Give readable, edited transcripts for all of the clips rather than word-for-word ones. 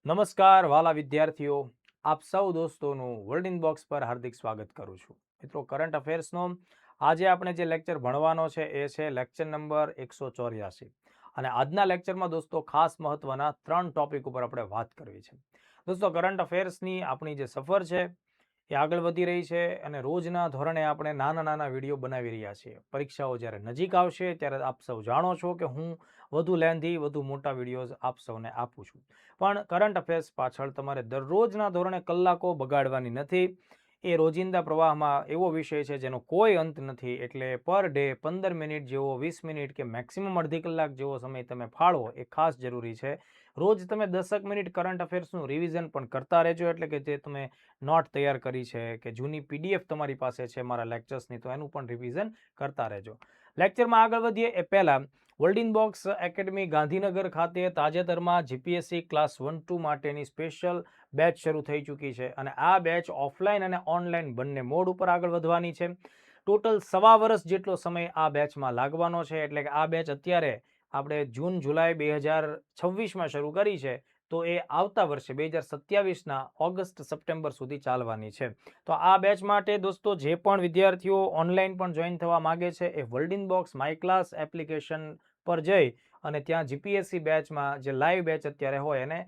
નમસ્કાર વાલા વિદ્યાર્થીઓ, આપ સૌ દોસ્તોનું વર્લ્ડ ઇનબોક્સ પર હાર્દિક સ્વાગત કરું છું. મિત્રો, કરંટ અફેર્સનો આજે આપણે જે લેક્ચર ભણવાનો છે એ છે લેક્ચર નંબર 184 અને આજના લેક્ચરમાં દોસ્તો ખાસ મહત્વના 3 ટોપિક ઉપર આપણે વાત કરવી છે. દોસ્તો, કરંટ અફેર્સની આપણી જે સફર છે એ આગળ વધી રહી છે અને રોજના ધોરણે આપણે નાના વિડીયો બનાવી રહ્યા છીએ. પરીક્ષાઓ જ્યારે નજીક આવશે ત્યારે આપ સૌ જાણો છો કે હું વધુ લેન્ધી, વધુ મોટા વિડીયોઝ આપ સૌને આપું છું. પણ કરંટ અફેર્સ પાછળ તમારે દરરોજના ધોરણે કલાકો બગાડવાની નથી. એ રોજિંદા પ્રવાહમાં એવો વિષય છે જેનો કોઈ અંત નથી. એટલે પર ડે 15 મિનિટ જેવો, 20 મિનિટ કે મેક્સિમમ અડધી કલાક જેવો સમય તમે ફાળવો એ ખાસ જરૂરી છે. રોજ તમે 10 મિનિટ કરંટ અફેર્સનું રિવિઝન પણ કરતા રહેજો. એટલે કે જે તમે નોટ તૈયાર કરી છે કે જૂની પીડીએફ તમારી પાસે છે મારા લેક્ચર્સની, તો એનું પણ રિવિઝન કરતા રહેજો. લેક્ચરમાં આગળ વધીએ એ પહેલા વર્લ્ડ ઇનબોક્સ એકેડમી ગાંધીનગર ખાતે તાજેતરમાં જીપીએસસી ક્લાસ 1-2 માટેની સ્પેશિયલ બેચ શરૂ થઈ ચૂકી છે અને આ બેચ ઓફલાઈન અને ઓનલાઈન બંને મોડ ઉપર આગળ વધવાની છે. ટોટલ 1.5 વર્ષ જેટલો સમય આ બેચમાં લાગવાનો છે. એટલે કે આ બેચ અત્યારે આપણે જૂન જુલાઈ 2026માં શરૂ કરી છે, તો એ આવતા વર્ષે 2027ના ઓગસ્ટ સપ્ટેમ્બર સુધી ચાલવાની છે. તો આ બેચ માટે દોસ્તો જે પણ વિદ્યાર્થીઓ ઓનલાઈન પણ જોઈન થવા માંગે છે એ world inbox my class application પર જઈ અને ત્યાં જીપીએસસી બેચમાં જે લાઈવ બેચ અત્યારે હોય એને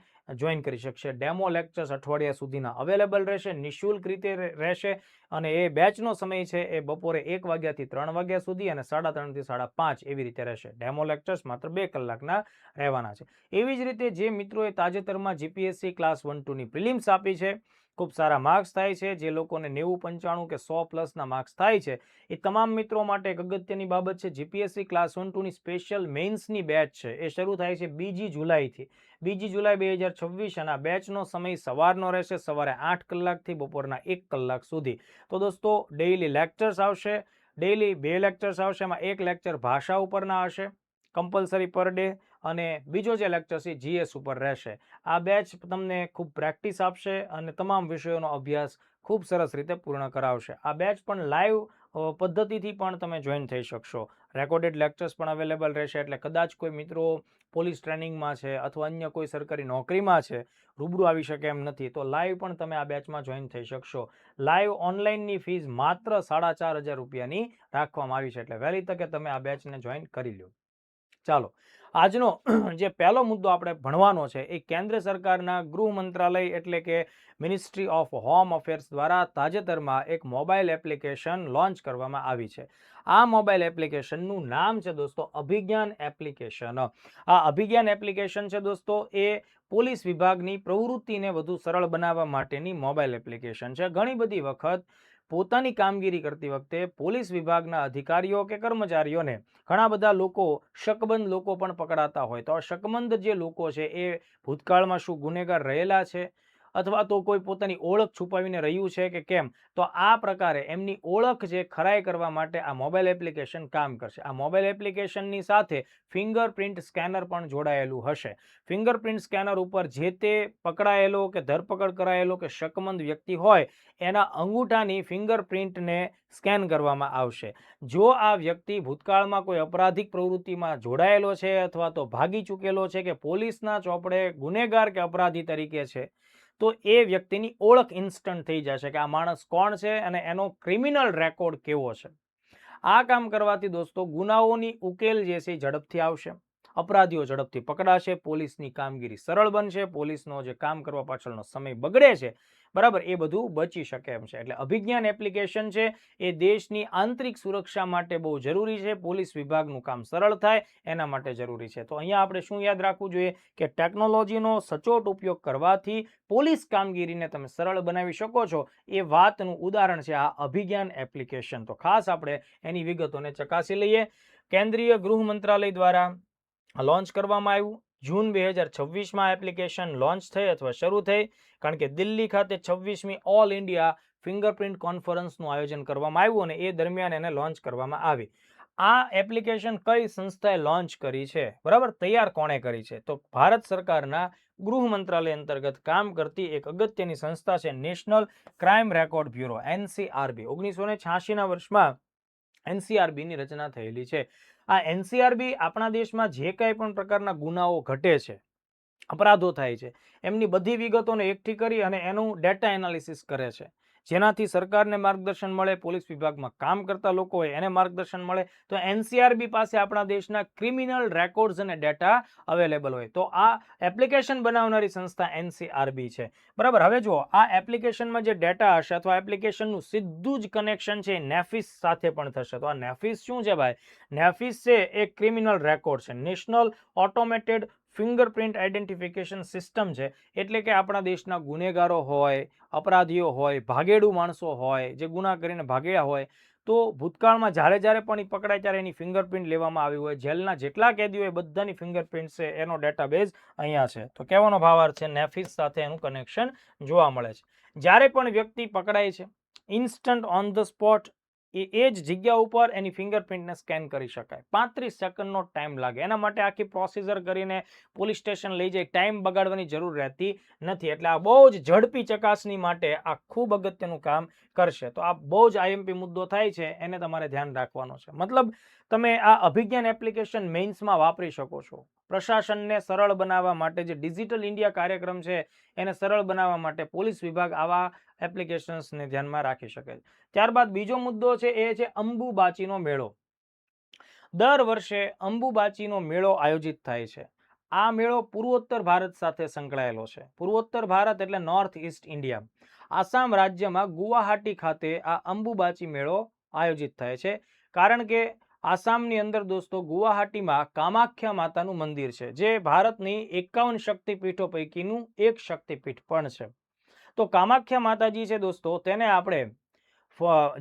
જોઈન કરી શકશે. ડેમો લેક્ચર્સ અઠવાડિયા સુધીના અવેલેબલ રહેશે, નિઃશુલ્ક રીતે રહેશે અને એ બેચનો સમય છે એ બપોરે 1 વાગ્યાથી 3 વાગ્યા સુધી અને 3:30 થી 5:30 એવી રીતે રહેશે. ડેમો લેક્ચર્સ માત્ર 2 કલાકના રહેવાના છે. એવી જ રીતે જે મિત્રોએ તાજેતરમાં જીપીએસસી ક્લાસ 1-2ની પ્રિલિમ્સ આપી છે, ખૂબ સારા માર્ક્સ થાય છે, જે લોકોને 90, 95 કે 100+ માર્ક્સ થાય છે, એ તમામ મિત્રો માટે એક અગત્યની બાબત છે. જીપીએસસી ક્લાસ 1-2ની સ્પેશિયલ મેઇન્સની બેચ છે એ શરૂ થાય છે 2 જુલાઈથી. 2 જુલાઈ 2026 અને આ બેચનો સમય સવારનો રહેશે, સવારે 8 કલાકથી બપોરના 1 કલાક સુધી. તો દોસ્તો, ડેઇલી લેક્ચર્સ આવશે, ડેઇલી 2 લેક્ચર્સ આવશે. એમાં 1 લેક્ચર ભાષા ઉપરના હશે કમ્પલસરી પર ડે અને બીજો જે લેક્ચર છે જીએસ ઉપર રહેશે. આ બેચ તમને ખૂબ પ્રેક્ટિસ આપશે અને તમામ વિષયોનો અભ્યાસ ખૂબ સરસ રીતે પૂર્ણ કરાવશે. આ બેચ પણ લાઈવ પદ્ધતિથી પણ તમે જોઈન થઈ શકશો. રેકોર્ડેડ લેક્ચર્સ પણ અવેલેબલ રહેશે. એટલે કદાચ કોઈ મિત્રો પોલીસ ટ્રેનિંગમાં છે અથવા અન્ય કોઈ સરકારી નોકરીમાં છે, રૂબરૂ આવી શકે એમ નથી, તો લાઈવ પણ તમે આ બેચમાં જોઈન થઈ શકશો. લાઈવ ઓનલાઈનની ફીસ માત્ર 4,500 રૂપિયાની રાખવામાં આવી છે. એટલે વહેલી તકે તમે આ બેચને જોઈન કરી લો. ચાલો, આજનો જે પહેલો મુદ્દો આપણે ભણવાનો છે એ કેન્દ્ર સરકારના ગૃહ મંત્રાલય એટલે કે મિનિસ્ટ્રી ઓફ હોમ અફેર્સ દ્વારા તાજેતરમાં એક મોબાઈલ એપ્લિકેશન લોન્ચ કરવામાં આવી છે. આ મોબાઈલ એપ્લિકેશનનું નામ છે દોસ્તો અભિજ્ઞાન એપ્લિકેશન. આ અભિજ્ઞાન એપ્લિકેશન છે દોસ્તો એ પોલીસ વિભાગની પ્રવૃત્તિને વધુ સરળ બનાવવા માટેની મોબાઈલ એપ્લિકેશન છે. ઘણી બધી વખત પોતાની કામગીરી કરતી વખતે પોલીસ વિભાગના અધિકારીઓ કે કર્મચારીઓને ઘણા બધા લોકો, શકમંદ લોકો પણ પકડાતા હોય. તો આ શકમંદ જે લોકો છે એ ભૂતકાળમાં શું ગુનેગાર રહેલા છે અથવા તો કોઈ પોતાની ઓળખ છુપાવીને રહ્યું છે કે કેમ, તો આ પ્રકારે એમની ઓળખ જે ખરાઈ કરવા માટે આ મોબાઈલ એપ્લિકેશન કામ કરશે. આ મોબાઈલ એપ્લિકેશનની સાથે ફિંગરપ્રિન્ટ સ્કેનર પણ જોડાયેલું હશે. ફિંગરપ્રિન્ટ સ્કેનર ઉપર જે તે પકડાયેલો કે ધરપકડ કરાયેલો કે શકમંદ વ્યક્તિ હોય એના અંગૂઠાની ફિંગરપ્રિન્ટને સ્કેન કરવામાં આવશે. જો આ વ્યક્તિ ભૂતકાળમાં કોઈ અપરાધિક પ્રવૃત્તિમાં જોડાયેલો છે અથવા તો ભાગી ચૂકેલો છે કે પોલીસના ચોપડે ગુનેગાર કે અપરાધી તરીકે છે, તો એ વ્યક્તિની ઓળખ ઇન્સ્ટન્ટ થઈ જશે કે આ માણસ કોણ છે અને એનો ક્રિમિનલ રેકોર્ડ કેવો છે. આ કામ કરવાથી દોસ્તો ગુનાઓની ઉકેલ જે છે ઝડપથી આવશે, અપરાધીઓ ઝડપથી પકડાશે, પોલીસની કામગીરી સરળ બનશે, પોલીસનો જે કામ કરવા પાછળનો સમય બગડે છે, બરાબર, એ બધું બચી શકે એમ છે. એટલે અભિજ્ઞાન એપ્લિકેશન છે એ દેશની આંતરિક સુરક્ષા માટે બહુ જરૂરી છે. પોલીસ વિભાગનું કામ સરળ થાય એના માટે જરૂરી છે. તો અહીંયા આપણે શું યાદ રાખવું જોઈએ કે ટેકનોલોજીનો સચોટ ઉપયોગ કરવાથી પોલીસ કામગીરીને તમે સરળ બનાવી શકો છો. એ વાતનું ઉદાહરણ છે આ અભિજ્ઞાન એપ્લિકેશન. તો ખાસ આપણે એની વિગતોને ચકાસી લઈએ. કેન્દ્રીય ગૃહ મંત્રાલય દ્વારા લોન્ચ કરવામાં આવ્યું. જૂન 2026માં એપ્લિકેશન લોન્ચ થઈ અથવા શરૂ થઈ, કારણ કે દિલ્હી ખાતે 26મી ઓલ ઇન્ડિયા ફિંગરપ્રિન્ટ કોન્ફરન્સનું આયોજન કરવામાં આવ્યું અને એ દરમિયાન એને લોન્ચ કરવામાં આવી. આ એપ્લિકેશન કઈ સંસ્થાએ લોન્ચ કરી છે, બરાબર, તૈયાર કોણે કરી છે? તો ભારત સરકારના ગૃહ મંત્રાલય અંતર્ગત કામ કરતી એક અગત્યની સંસ્થા છે national crime record bureau, NCRB. 1986ના વર્ષમાં NCRBની રચના થયેલી છે. આ NCRB આપણા દેશમાં જે કંઈ પણ પ્રકારના ગુનાઓ ઘટે છે અપરાધો થાય છે એમની બધી વિગતોને એકઠી કરી અને એનું ડેટા એનાલિસિસ કરે છે, જેનાથી સરકારને માર્ગદર્શન મળે, પોલીસ વિભાગમાં કામ કરતા લોકો હોય એને માર્ગદર્શન મળે. તો એનસીઆરબી પાસે આપણા દેશના ક્રિમિનલ રેકોર્ડ્સ અને ડેટા અવેલેબલ હોય. તો આ એપ્લિકેશન બનાવનારી સંસ્થા એનસીઆરબી છે. બરાબર. હવે જુઓ, આ એપ્લિકેશનમાં જે ડેટા હશે અથવા એપ્લિકેશનનું સીધું જ કનેક્શન છે નેફિસ સાથે પણ થશે. તો આ નેફિસ શું છે ભાઈ? નેફિસ છે એ ક્રિમિનલ રેકોર્ડ છે, national automated fingerprint identification system છે. એટલે કે આપણા દેશના ગુનેગારો હોય, અપરાધીઓ હોય, ભાગેડુ માણસો હોય, જે ગુના કરીને ભાગ્યા હોય, તો ભૂતકાળમાં જ્યારે પણ પકડાય ત્યારે એની ફિંગરપ્રિન્ટ લેવામાં આવી હોય, જેલના જેટલા કેદીઓ હોય બધાની ફિંગરપ્રિન્ટ છે એનો ડેટાબેઝ અહીંયા છે. તો કહેવાનો ભાવાર્થ છે નેફિસ સાથે એનું કનેક્શન જોવા મળે છે. જ્યારે પણ વ્યક્તિ પકડાય છે, ઇન્સ્ટન્ટ ઓન ધ સ્પોટ એ જ જગ્યા ઉપર એની ફિંગરપ્રિન્ટને સ્કેન કરી શકાય. 35 સેકન્ડનો ટાઈમ લાગે. એના માટે આખી પ્રોસીજર કરીને પોલીસ સ્ટેશન લઈ જાય, ટાઈમ બગાડવાની જરૂર રહેતી નથી. એટલે આ બહુ જ ઝડપી ચકાસણી માટે આ ખૂબ અગત્યનું કામ કરશે. તો આ બહુ જ આઈએમપી મુદ્દો થાય છે, એને તમારે ધ્યાન રાખવાનો છે. મતલબ તમે આ અભિજ્ઞાન એપ્લિકેશન મેઇન્સમાં વાપરી શકો છો. પ્રશાસનને સરળ બનાવવા માટે, જે ડિજિટલ ઇન્ડિયા કાર્યક્રમ છે એને સરળ બનાવવા માટે પોલીસ વિભાગ આવા એપ્લિકેશન્સને ધ્યાનમાં રાખી શકે છે. ત્યારબાદ બીજો મુદ્દો છે એ છે અંબુબાચીનો મેળો. દર વર્ષે અંબુબાચીનો મેળો આયોજિત થાય છે. આ મેળો પૂર્વોત્તર ભારત સાથે સંકળાયેલો છે. પૂર્વોત્તર ભારત એટલે નોર્થ ઈસ્ટ ઇન્ડિયા. આસામ રાજ્યમાં ગુવાહાટી ખાતે આ અંબુબાચી મેળો આયોજિત થાય છે. કારણ કે આસામની અંદર દોસ્તો ગુવાહાટીમાં કામાખ્યા માતાનું મંદિર છે, જે ભારતની 51 શક્તિપીઠો પૈકીનું એક શક્તિપીઠ પણ છે. તો કામાખ્યા માતાજી છે દોસ્તો, તેને આપણે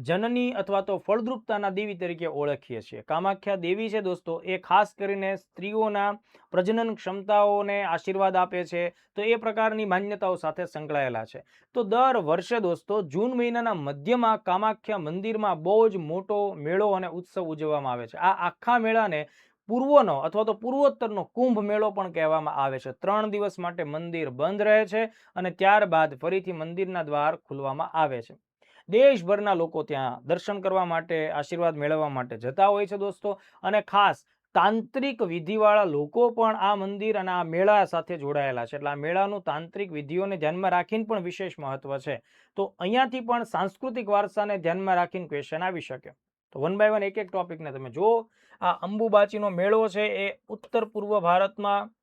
જનની અથવા તો ફળદ્રુપતાના દેવી તરીકે ઓળખીએ છીએ. કામાખ્યા દેવી છે દોસ્તો, એ ખાસ કરીને સ્ત્રીઓના પ્રજનન ક્ષમતાઓને આશીર્વાદ આપે છે. તો એ પ્રકારની માન્યતાઓ સાથે સંકળાયેલા છે. તો દર વર્ષે દોસ્તો જૂન મહિનાના મધ્યમાં કામાખ્યા મંદિરમાં બહુ જ મોટો મેળો અને ઉત્સવ ઉજવવામાં આવે છે. આ આખા મેળાને પૂર્વનો અથવા તો પૂર્વોત્તરનો કુંભ મેળો પણ કહેવામાં આવે છે. 3 દિવસ માટે મંદિર બંધ રહે છે અને ત્યારબાદ ફરીથી મંદિરના દ્વાર ખોલવામાં આવે છે. દેશભરના લોકો ત્યાં દર્શન કરવા માટે, આશીર્વાદ મેળવવા માટે જતા હોય છે દોસ્તો. અને ખાસ તાંત્રિક વિધિવાળા લોકો પણ આ મંદિર અને આ મેળા સાથે જોડાયેલા છે. એટલે આ મેળાનું તાંત્રિક વિધિઓને ધ્યાનમાં રાખીને પણ વિશેષ મહત્વ છે. તો અહીંયાથી પણ સાંસ્કૃતિક વારસાને ધ્યાનમાં રાખીને ક્વેશ્ચન આવી શકે. તો વન બાય વન એક એક ટોપિકને તમે જુઓ. આ અંબુબાચીનો મેળો છે એ ઉત્તર પૂર્વ ભારતમાં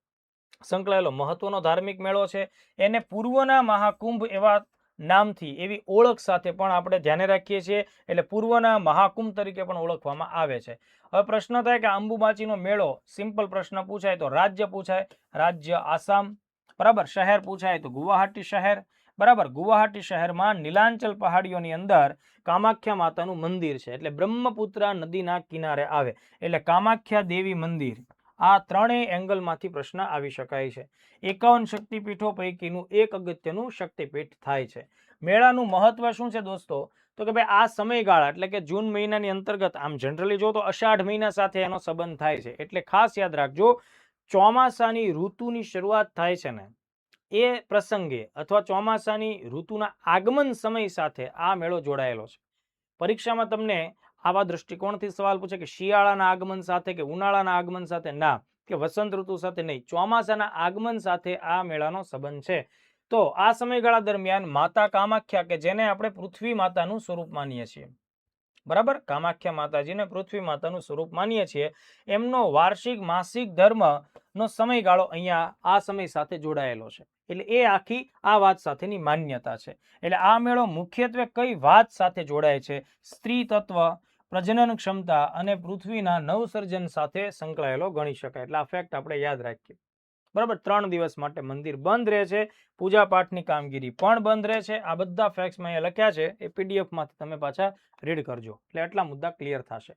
સંકળાયેલો મહત્વનો ધાર્મિક મેળો છે. એને પૂર્વના મહાકુંભ એવા નામથી, એવી ઓળખ સાથે પણ આપણે ધ્યાને રાખીએ છીએ. એટલે પૂર્વના મહાકુંભ તરીકે પણ ઓળખવામાં આવે છે. હવે પ્રશ્ન થાય કે અંબુબાચીનો મેળો, સિમ્પલ પ્રશ્ન પૂછાય તો રાજ્ય પૂછાય, રાજ્ય આસામ. બરાબર. શહેર પૂછાય તો ગુવાહાટી શહેર. બરાબર. ગુવાહાટી શહેરમાં નીલાંચલ પહાડીઓની અંદર કામાખ્યા માતાનું મંદિર છે, એટલે બ્રહ્મપુત્રા નદીના કિનારે આવે. એટલે કામાખ્યા દેવી મંદિર. આ ત્રણેય એંગલમાંથી પ્રશ્ન આવી શકાય છે. 51 શક્તિપીઠો પૈકીનું એક અગત્યનું શક્તિપીઠ થાય છે. મેળાનું મહત્વ શું છે દોસ્તો? તો કે ભાઈ આ સમયગાળા એટલે કે જૂન મહિનાની અંતર્ગત, આમ જનરલી જો તો અષાઢ મહિના સાથે એનો સંબંધ થાય છે. એટલે ખાસ યાદ રાખજો, ચોમાસાની ઋતુની શરૂઆત થાય છે ને એ પ્રસંગે અથવા ચોમાસાની ઋતુના આગમન સમય સાથે આ મેળો જોડાયેલો છે. પરીક્ષામાં તમને આવા દ્રષ્ટિકોણથી સવાલ પૂછે કે શિયાળાના આગમન સાથે કે ઉનાળાના આગમન સાથે, ના, કે વસંત ઋતુ સાથે નહીં, ચોમાસાના આગમન સાથે આ મેળાનો સંબંધ છે. તો આ સમયગાળા દરમિયાન માતા કામાખ્યા, કે જેને આપણે પૃથ્વી માતાનું સ્વરૂપ માનીએ છીએ, બરાબર, કામાખ્યા માતાજીને પૃથ્વી માતાનું સ્વરૂપ માનીએ છીએ, એમનો વાર્ષિક માસિક ધર્મનો સમયગાળો અહીંયા આ સમય સાથે જોડાયેલો છે. એટલે એ આખી આ વાત સાથેની માન્યતા છે. એટલે આ મેળો મુખ્યત્વે કઈ વાત સાથે જોડાય છે? સ્ત્રી તત્વ, પ્રજનન ક્ષમતા અને પૃથ્વીના નવસર્જન સાથે સંકળાયેલો ગણી શકાય. એટલે આ ફેક્ટ આપણે યાદ રાખીએ. બરાબર. 3 દિવસ માટે મંદિર બંધ રહે છે, પૂજા પાઠની કામગીરી પણ બંધ રહે છે. આ બધા ફેક્ટ્સ અહીંયા લખ્યા છે, એ પીડીએફ માંથી તમે પાછા રીડ કરજો. એટલે આટલા મુદ્દા ક્લિયર થશે.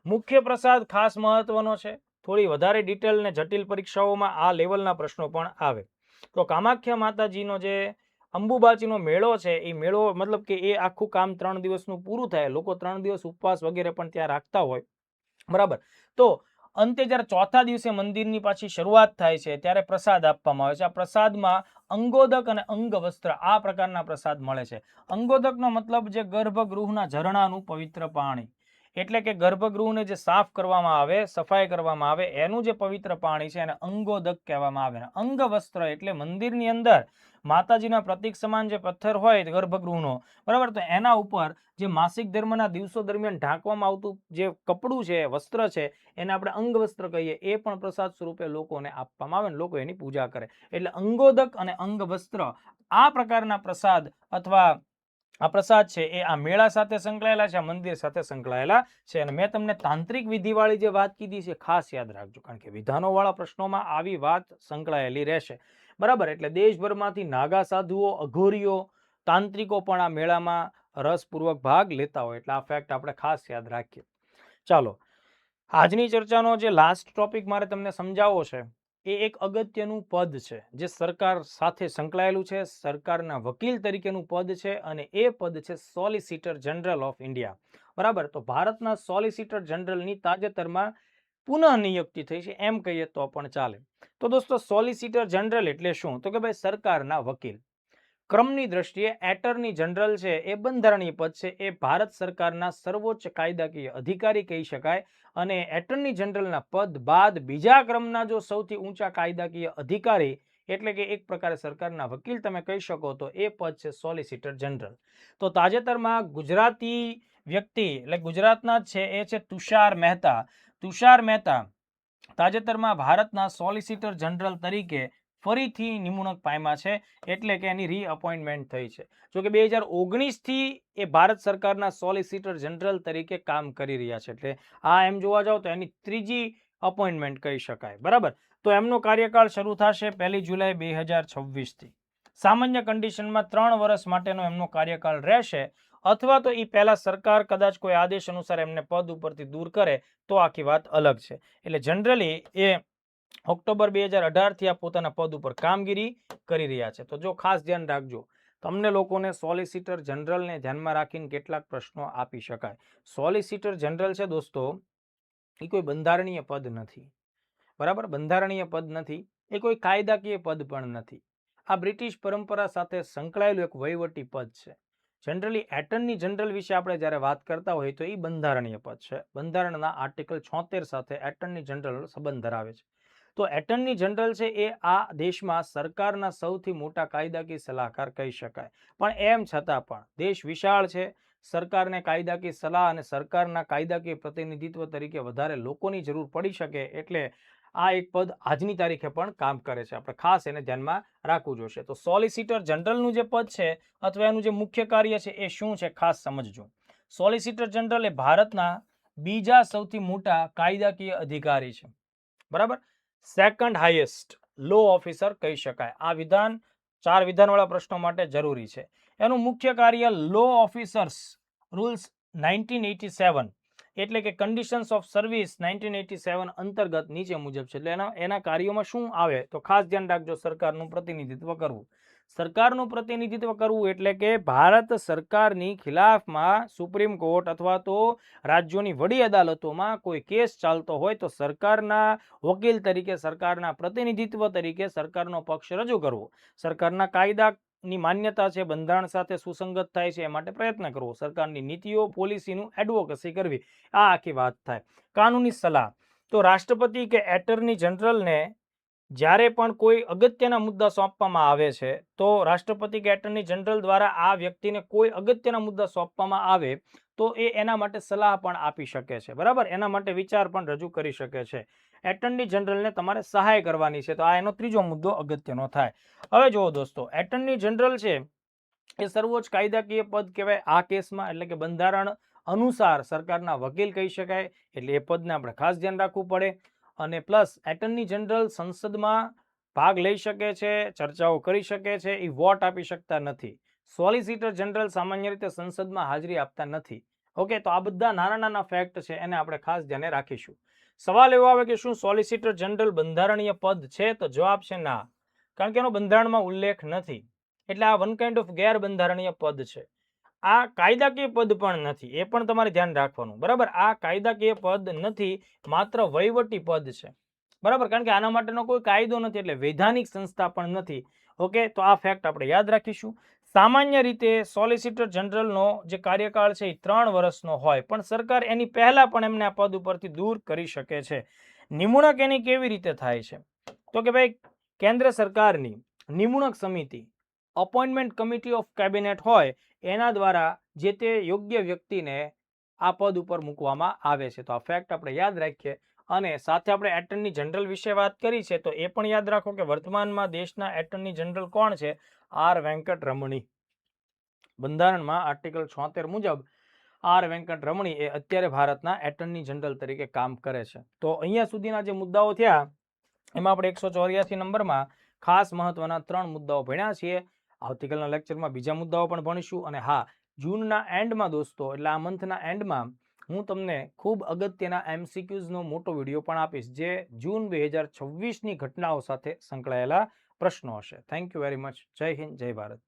મુખ્ય પ્રસાદ ખાસ મહત્વનો છે. થોડી વધારે ડિટેલ ને જટિલ પરીક્ષાઓમાં આ લેવલના પ્રશ્નો પણ આવે. તો કામાખ્યા માતાજીનો જે અંબુબાચીનો મેળો છે, એ મેળો મતલબ કે એ આખું કામ 3 દિવસનું પૂરું થાય. લોકો 3 દિવસ ઉપવાસ વગેરે પણ ત્યાં રાખતા હોય. બરાબર. તો અંતે જ્યારે ચોથા દિવસે મંદિરની પાછી શરૂઆત થાય છે ત્યારે પ્રસાદ આપવામાં આવે છે. આ પ્રસાદમાં અંગોદક અને અંગવસ્ત્ર આ પ્રકારના પ્રસાદ મળે છે. અંગોદકનો મતલબ જે ગર્ભગૃહના ઝરણાનું પવિત્ર પાણી, એટલે કે ગર્ભગૃહને જે સાફ કરવામાં આવે, સફાઈ કરવામાં આવે, એનું જે પવિત્ર પાણી છે એને અંગોદક કહેવામાં આવે. અંગવસ્ત્ર એટલે મંદિરની અંદર માતાજીના પ્રતીક સમાન જે પથ્થર હોય ગર્ભગૃહનો, બરાબર, તો એના ઉપર જે માસિક ધર્મના દિવસો દરમિયાન ઢાંકવામાં આવતું જે કપડું છે, વસ્ત્ર છે, એને આપણે અંગવસ્ત્ર કહીએ, એ પણ પ્રસાદ સ્વરૂપે લોકોને આપવામાં આવે, લોકો એની પૂજા કરે. એટલે અંગોદક અને અંગવસ્ત્ર આ પ્રકારના પ્રસાદ અથવા આ પ્રસાદ છે એ આ મેળા સાથે સંકળાયેલા છે, આ મંદિર સાથે સંકળાયેલા છે. અને મેં તમને તાંત્રિક વિધિવાળી જે વાત કીધી છે ખાસ યાદ રાખજો, કારણ કે વિધાનોવાળા પ્રશ્નોમાં આવી વાત સંકળાયેલી રહેશે, બરાબર. એટલે દેશભરમાંથી નાગા સાધુઓ, અઘોરીઓ, તાંત્રિકો પણ આ મેળામાં રસપૂર્વક ભાગ લેતા હોય, એટલે આ ફેક્ટ આપણે ખાસ યાદ રાખીએ. ચાલો, આજની ચર્ચાનો જે લાસ્ટ ટોપિક મારે તમને સમજાવવો છે એ એક અગત્યનું પદ છે જે સરકાર સાથે સંકળાયેલું છે, સરકારના વકીલ તરીકેનું પદ છે, અને એ પદ છે સોલિસિટર જનરલ ઓફ ઇન્ડિયા, બરાબર. તો ભારતના સોલિસિટર જનરલની તાજેતરમાં પુનઃ નિયુક્તિ થઈ છે એમ કહીએ તો પણ ચાલે. તો દોસ્તો, સોલિસિટર જનરલ એટલે શું? તો કે ભાઈ સરકારના વકીલ. ક્રમની દ્રષ્ટિએ એટર્ની જનરલ છે એ બંધારણીય પદ છે, એ ભારત સરકારના સર્વોચ્ચ કાયદાકીય અધિકારી કહી શકાય. અને એટર્ની જનરલના પદ બાદ બીજા ક્રમના જો સૌથી ઊંચા કાયદાકીય અધિકારી એટલે કે એક પ્રકારે સરકારના વકીલ તમે કહી શકો, તો એ પદ છે સોલિસિટર જનરલ. તો તાજેતરમાં ગુજરાતી વ્યક્તિ એટલે ગુજરાતના જ છે એ છે તુષાર મહેતા. તુષાર મહેતા તાજેતરમાં ભારતના સોલિસિટર જનરલ તરીકે ફરીથી નિમણૂક પામ્યા છે, એટલે કે એની રીઅપોઇન્ટમેન્ટ થઈ છે. જો કે 2019થી એ ભારત સરકારના સોલિસિટર જનરલ તરીકે કામ કરી રહ્યા છે, એટલે આ એમ જોવા જાવ તો એની ત્રીજી અપોઇન્ટમેન્ટ કહી શકાય, બરાબર. તો એમનો કાર્યકાળ શરૂ થશે 1 જુલાઈ 2026થી. સામાન્ય કન્ડિશનમાં 3 વર્ષ માટેનો એમનો કાર્યકાળ રહેશે, અથવા તો એ પહેલા સરકાર કદાચ કોઈ આદેશ અનુસાર એમને પદ ઉપરથી દૂર કરે તો આખી વાત અલગ છે. એટલે જનરલી એ ઓક્ટોબર 2018થી આ પોતાના પદ ઉપર કામગીરી કરી રહ્યા છે. તો જો ખાસ ધ્યાન રાખજો, તમને લોકોને સોલિસિટર જનરલને ધ્યાનમાં રાખીને કેટલાક પ્રશ્નો આપી શકાય. સોલિસિટર જનરલ છે દોસ્તો, એ કોઈ બંધારણીય પદ નથી, બરાબર. બંધારણીય પદ નથી, એ કોઈ કાયદાકીય પદ પણ નથી. આ બ્રિટિશ પરંપરા સાથે સંકળાયેલું એક વહીવટી પદ છે. જનરલી એટર્ની જનરલ વિશે આપણે જ્યારે વાત કરતા હોઈએ તો એ બંધારણીય પદ છે. બંધારણના આર્ટિકલ 76 સાથે એટર્ની જનરલ સંબંધ ધરાવે છે. તો એટર્ની જનરલ છે એ આ દેશમાં સરકારના સૌથી મોટા કાયદાકીય સલાહકાર કહી શકાય. પણ એમ છતાં પણ દેશ વિશાળ છે, સરકારને કાયદાકીય સલાહ અને સરકારના કાયદાકીય પ્રતિનિધિત્વ તરીકે વધારે લોકોની જરૂર પડી શકે, એટલે આ એક પદ આજની તારીખે પણ કામ કરે છે. આપણે ખાસ એને ધ્યાનમાં રાખવું જોઈશે. તો સોલિસિટર જનરલનું જે પદ છે અથવા એનું જે મુખ્ય કાર્ય છે એ શું છે ખાસ સમજજો. સોલિસિટર જનરલ એ ભારતના બીજા સૌથી મોટા કાયદાકીય અધિકારી છે, બરાબર. સેકન્ડ હાઈએસ્ટ લો ઓફિસર કહી શકાય. આ વિધાન 4 વિધાનવાળા પ્રશ્નો માટે જરૂરી છે. એનું મુખ્ય કાર્ય લો ઓફિસર્સ રૂલ્સ 1987 એટલે કે કન્ડિશન્સ ઓફ સર્વિસ 1987 અંતર્ગત નીચે મુજબ છે. એટલે એના કાર્યોમાં શું આવે તો ખાસ ધ્યાન રાખજો, સરકારનું પ્રતિનિધિત્વ કરવું. સરકારનું પ્રતિનિધિત્વ કરવું એટલે કે ભારત સરકારની ખિલાફમાં સુપ્રીમ કોર્ટ અથવા તો રાજ્યોની વડી અદાલતોમાં કોઈ કેસ ચાલતો હોય તો સરકારના વકીલ તરીકે, સરકારના પ્રતિનિધિત્વ તરીકે સરકારનો પક્ષ રજૂ કરવો. સરકારના કાયદાની માન્યતા છે બંધારણ સાથે સુસંગત થાય છે એ માટે પ્રયત્ન કરવો. સરકારની નીતિઓ, પોલિસીનું એડવોકેસી કરવી. આ આખી વાત થાય. કાનૂની સલાહ તો રાષ્ટ્રપતિ કે એટર્ની જનરલને જ્યારે પણ કોઈ અગત્યના મુદ્દા સોંપવામાં આવે છે તો રાષ્ટ્રપતિ કે એટર્ની જનરલ દ્વારા આ વ્યક્તિને કોઈ અગત્યના મુદ્દા સોંપવામાં આવે તો એ એના માટે સલાહ પણ આપી શકે છે, બરાબર. એના માટે વિચાર પણ રજૂ કરી શકે છે. એટર્ની જનરલને તમારે સહાય કરવાની છે, તો આ એનો ત્રીજો મુદ્દો અગત્યનો થાય. હવે જુઓ દોસ્તો, એટર્ની જનરલ છે એ સર્વોચ્ચ કાયદાકીય પદ કહેવાય આ કેસમાં, એટલે કે બંધારણ અનુસાર સરકારના વકીલ કહી શકાય. એટલે એ પદને આપણે ખાસ ધ્યાન રાખવું પડે. અને પ્લસ એટર્ની જનરલ સંસદમાં ભાગ લઈ શકે છે, ચર્ચાઓ કરી શકે છે, એ વોટ આપી શકતા નથી. સોલિસિટર જનરલ સામાન્ય રીતે સંસદમાં હાજરી આપતા નથી. ઓકે, તો આ બધા નાના નાના ફેક્ટ છે, એને આપણે ખાસ ધ્યાને રાખીશું. સવાલ એવો આવે કે શું સોલિસિટર જનરલ બંધારણીય પદ છે? તો જવાબ છે ના, કારણ કે એનો બંધારણમાં ઉલ્લેખ નથી. એટલે આ વન કાઇન્ડ ઓફ ગેરબંધારણીય પદ છે. આ કાયદાકીય પદ પણ નથી, એ પણ તમારે ધ્યાન રાખવાનું, બરાબર. આ કાયદાકીય પદ નથી, માત્ર વહીવટી પદ છે, બરાબર. કારણ કે આના માટેનો કોઈ કાયદો નથી, એટલે વૈધાનિક સંસ્થા પણ નથી. ઓકે, તો આ ફેક્ટ આપણે યાદ રાખીશું. સામાન્ય રીતે સોલિસિટર જનરલનો જે કાર્યકાળ છે એ 3 વર્ષનો હોય, પણ સરકાર એની પહેલા પણ એમને આ પદ ઉપરથી દૂર કરી શકે છે. નિમણૂક એની કેવી રીતે થાય છે? તો કે ભાઈ કેન્દ્ર સરકારની નિમણૂક સમિતિ, અપોઇન્ટમેન્ટ કમિટી ઓફ કેબિનેટ હોય એના દ્વારા જે તે યોગ્ય વ્યક્તિને આ પદ ઉપર મૂકવામાં આવે છે. તો આ ફેક્ટ આપણે યાદ રાખીએ. અને સાથે આપણે એટર્ની જનરલ વિશે વાત કરી છે, તો એ પણ યાદ રાખો કે વર્તમાનમાં દેશના એટર્ની જનરલ કોણ છે? આર વેંકટરમણી. બંધારણમાં આર્ટિકલ 76 મુજબ આર વેંકટરમણી એ અત્યારે ભારતના એટર્ની જનરલ તરીકે કામ કરે છે. તો અહીંયા સુધીના જે મુદ્દાઓ થયા એમાં આપણે 184 નંબરમાં ખાસ મહત્વના 3 મુદ્દાઓ ભણ્યા છીએ. આવતીકાલના લેક્ચરમાં બીજા મુદ્દાઓ પણ ભણીશું. અને હા, જૂનના એન્ડમાં દોસ્તો, એટલે આ મંથના એન્ડમાં હું તમને ખૂબ અગત્યના MCQsનો મોટો વિડીયો પણ આપીશ, જે જૂન 2026ની ઘટનાઓ સાથે સંકળાયેલા પ્રશ્નો હશે. Thank you very much. જય હિન્દ, જય ભારત.